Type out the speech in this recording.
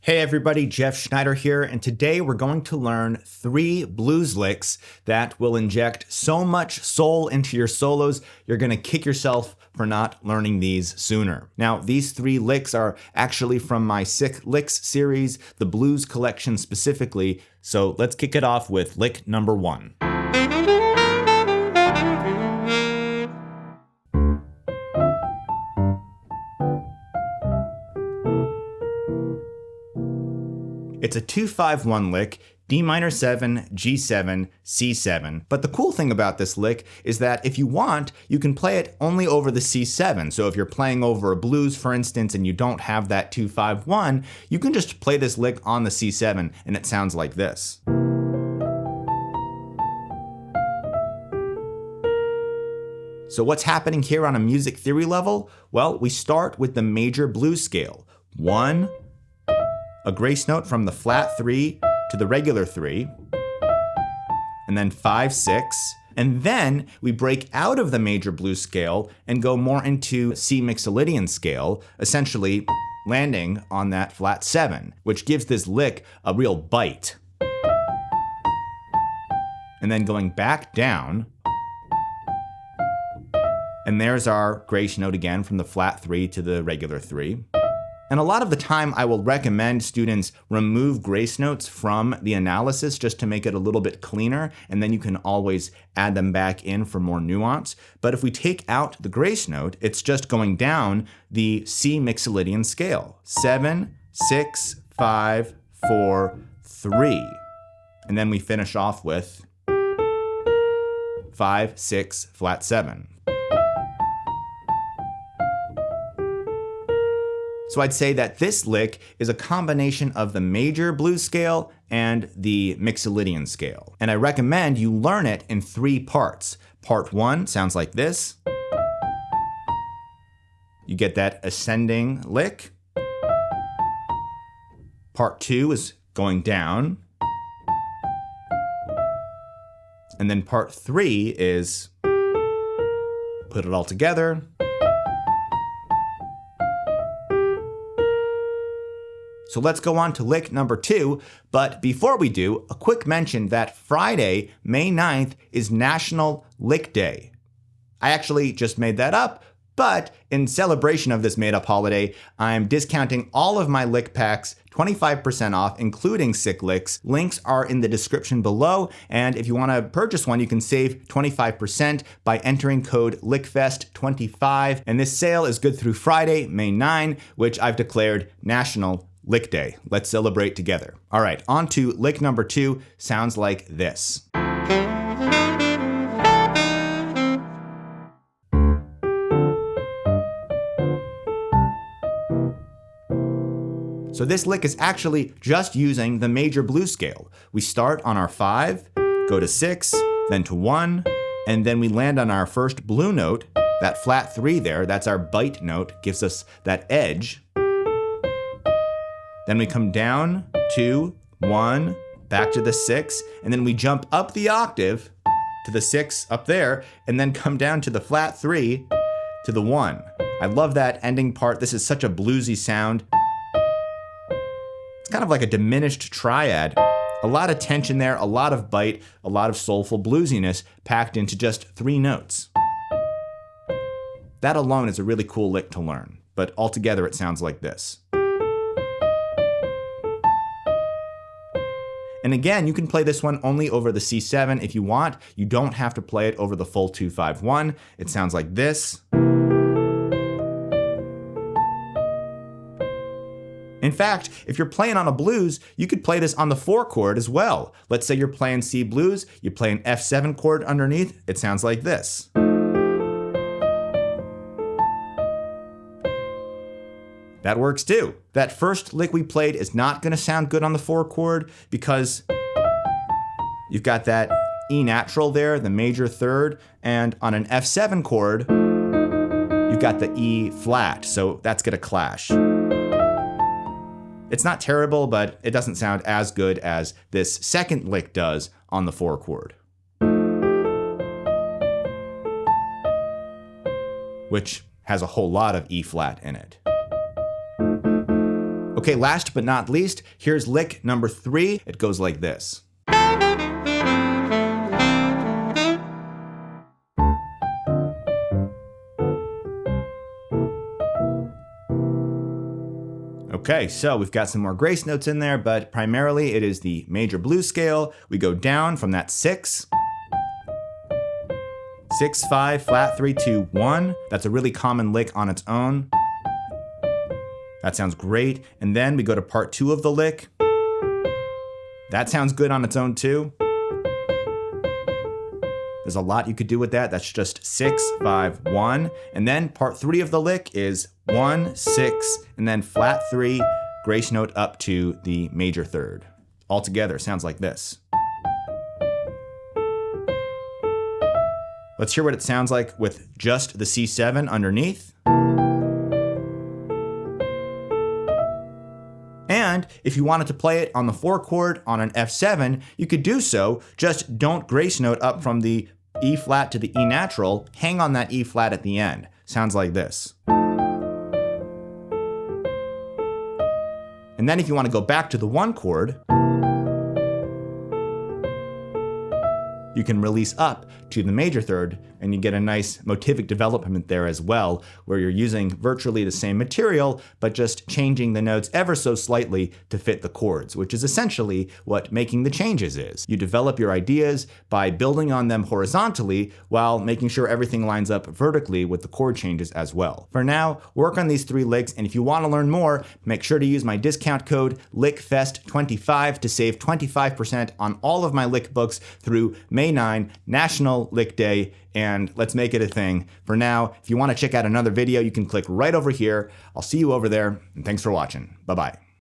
Hey everybody, Jeff Schneider here, and today we're going to learn 3 blues licks that will inject so much soul into your solos, you're going to kick yourself for not learning these sooner. Now, these 3 licks are actually from my Sick Licks series, the blues collection specifically, so let's kick it off with lick number 1. It's a 2-5-1 lick, D minor 7, G7, C7. But the cool thing about this lick is that if you want, you can play it only over the C7. So if you're playing over a blues, for instance, and you don't have that 2-5-1, you can just play this lick on the C7 and it sounds like this. So what's happening here on a music theory level? Well, we start with the major blues scale. 1, a grace note from the flat 3 to the regular 3, and then 5, 6, and then we break out of the major blues scale and go more into C mixolydian scale, essentially landing on that flat 7, which gives this lick a real bite. And then going back down, and there's our grace note again from the flat 3 to the regular 3. And a lot of the time I will recommend students remove grace notes from the analysis just to make it a little bit cleaner, and then you can always add them back in for more nuance. But if we take out the grace note, it's just going down the C mixolydian scale. 7, 6, 5, 4, 3. And then we finish off with 5, 6, flat 7. So I'd say that this lick is a combination of the major blues scale and the mixolydian scale. And I recommend you learn it in 3 parts. Part 1 sounds like this. You get that ascending lick. Part 2 is going down. And then part 3 is put it all together. So let's go on to lick number 2, but before we do, a quick mention that Friday, May 9th, is National Lick Day. I actually just made that up, but in celebration of this made-up holiday, I'm discounting all of my lick packs, 25% off, including Sick Licks. Links are in the description below, and if you want to purchase one, you can save 25% by entering code LickFest25, and this sale is good through Friday, May 9, which I've declared National Lick Day. Let's celebrate together. All right, on to lick number 2. Sounds like this. So this lick is actually just using the major blues scale. We start on our 5, go to 6, then to 1, and then we land on our first blue note, that flat 3 there, that's our bite note, gives us that edge. Then we come down, 2, 1, back to the 6, and then we jump up the octave to the 6 up there, and then come down to the flat 3 to the 1. I love that ending part. This is such a bluesy sound. It's kind of like a diminished triad. A lot of tension there, a lot of bite, a lot of soulful bluesiness packed into just 3 notes. That alone is a really cool lick to learn, but altogether it sounds like this. And again, you can play this one only over the C7 if you want. You don't have to play it over the full 2-5-1. It sounds like this. In fact, if you're playing on a blues, you could play this on the 4 chord as well. Let's say you're playing C blues, you play an F7 chord underneath, it sounds like this. That works too. That first lick we played is not going to sound good on the 4 chord because you've got that E natural there, the major 3rd, and on an F7 chord, you've got the E flat, so that's going to clash. It's not terrible, but it doesn't sound as good as this second lick does on the 4 chord. Which has a whole lot of E flat in it. Okay, last but not least, here's lick number 3. It goes like this. Okay, so we've got some more grace notes in there, but primarily it is the major blues scale. We go down from that 6, 6, 5, flat, 3, 2, 1. That's a really common lick on its own. That sounds great. And then we go to part 2 of the lick. That sounds good on its own too. There's a lot you could do with that. That's just 6, 5, 1. And then part 3 of the lick is 1, 6, and then flat 3, grace note up to the major third. All together sounds like this. Let's hear what it sounds like with just the C7 underneath. And if you wanted to play it on the 4 chord on an F7, you could do so, just don't grace note up from the E flat to the E natural, hang on that E flat at the end. Sounds like this. And then if you want to go back to the 1 chord, you can release up to the major third and you get a nice motivic development there as well, where you're using virtually the same material, but just changing the notes ever so slightly to fit the chords, which is essentially what making the changes is. You develop your ideas by building on them horizontally while making sure everything lines up vertically with the chord changes as well. For now, work on these 3 licks, and if you want to learn more, make sure to use my discount code LICKFEST25 to save 25% on all of my lick books through May 9, National Lick Day, and let's make it a thing. For now, if you want to check out another video, you can click right over here. I'll see you over there, and thanks for watching. Bye-bye.